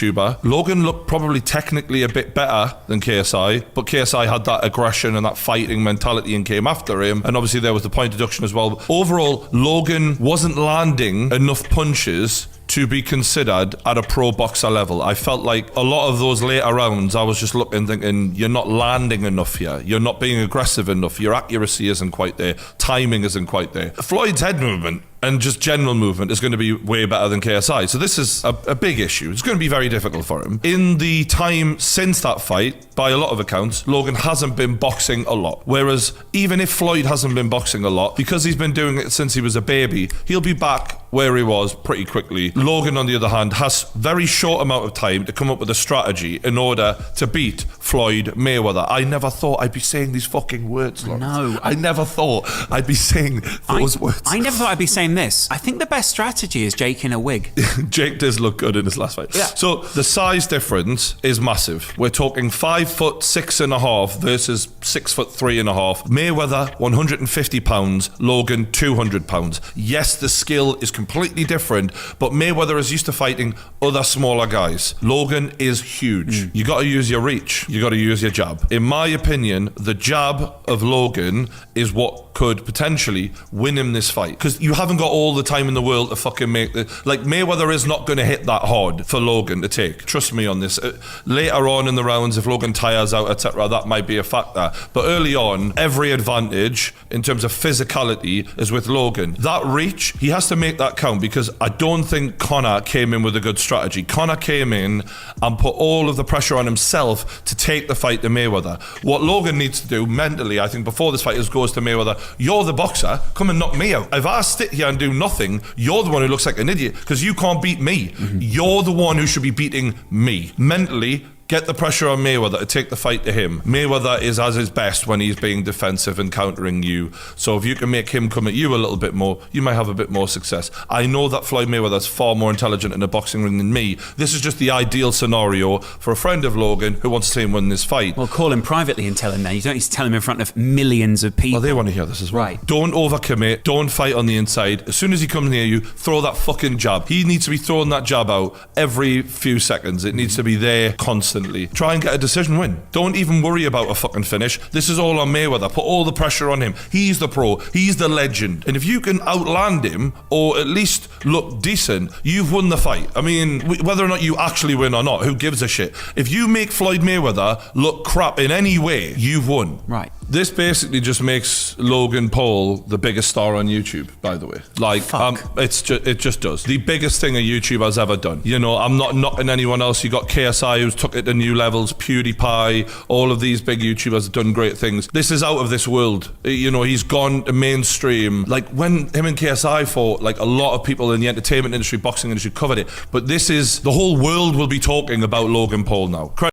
YouTuber. Logan looked probably technically a bit better than KSI, but KSI had that aggression and that fighting mentality and came after him. And obviously there was the point deduction as well. Overall, Logan wasn't landing enough punches to be considered at a pro boxer level. I felt like a lot of those later rounds, I was just looking, thinking, you're not landing enough here. You're not being aggressive enough. Your accuracy isn't quite there. Timing isn't quite there. Floyd's head movement and just general movement is going to be way better than KSI. So this is a big issue. It's going to be very difficult for him. In the time since that fight, by a lot of accounts, Logan hasn't been boxing a lot. Whereas even if Floyd hasn't been boxing a lot, because he's been doing it since he was a baby, he'll be back where he was pretty quickly. Logan, on the other hand, has very short amount of time to come up with a strategy in order to beat Floyd Mayweather. I never thought I'd be saying these fucking words, Lawrence. No. I never thought I'd be saying those words. I never thought I'd be saying this. I think the best strategy is Jake in a wig. Jake does look good in his last fight. Yeah. So the size difference is massive. We're talking 5'6.5" versus 6'3.5". Mayweather 150 pounds, Logan 200 pounds. Yes, the skill is completely different, but Mayweather is used to fighting other smaller guys. Logan is huge. You got to use your reach. You got to use your jab. In my opinion, the jab of Logan is what could potentially win him this fight, because you haven't got all the time in the world to fucking make the, like, Mayweather is not going to hit that hard for Logan to take. Trust me on this. Later on in the rounds, if Logan tires out, etc., that might be a factor, but early on, every advantage in terms of physicality is with Logan. That reach, he has to make that count, because I don't think Conor came in with a good strategy. Conor came in and put all of the pressure on himself to take the fight to Mayweather. What Logan needs to do mentally, I think, before this fight goes to Mayweather, you're the boxer, come and knock me out. If I sit here and do nothing, you're the one who looks like an idiot, because you can't beat me. You're the one who should be beating me. Mentally, get the pressure on Mayweather to take the fight to him. Mayweather is at his best when he's being defensive and countering you. So if you can make him come at you a little bit more, you might have a bit more success. I know that Floyd Mayweather is far more intelligent in a boxing ring than me. This is just the ideal scenario for a friend of Logan who wants to see him win this fight. Well, call him privately and tell him that. You don't need to tell him in front of millions of people. Well, they want to hear this as well. Right. Don't overcommit. Don't fight on the inside. As soon as he comes near you, throw that fucking jab. He needs to be throwing that jab out every few seconds. It needs to be there constantly. Try and get a decision win. Don't even worry about a fucking finish. This is all on Mayweather. Put all the pressure on him. He's the pro. He's the legend. And if you can outland him, or at least look decent, you've won the fight. I mean, whether or not you actually win or not, who gives a shit? If you make Floyd Mayweather look crap in any way, you've won. Right. This basically just makes Logan Paul the biggest star on YouTube, by the way. Like, it just does. The biggest thing a YouTuber's ever done. You know, I'm not knocking anyone else. You got KSI, who's took it to new levels, PewDiePie, all of these big YouTubers have done great things. This is out of this world. You know, he's gone to mainstream. Like, when him and KSI fought, like, a lot of people in the entertainment industry, boxing industry covered it. But this is, the whole world will be talking about Logan Paul now.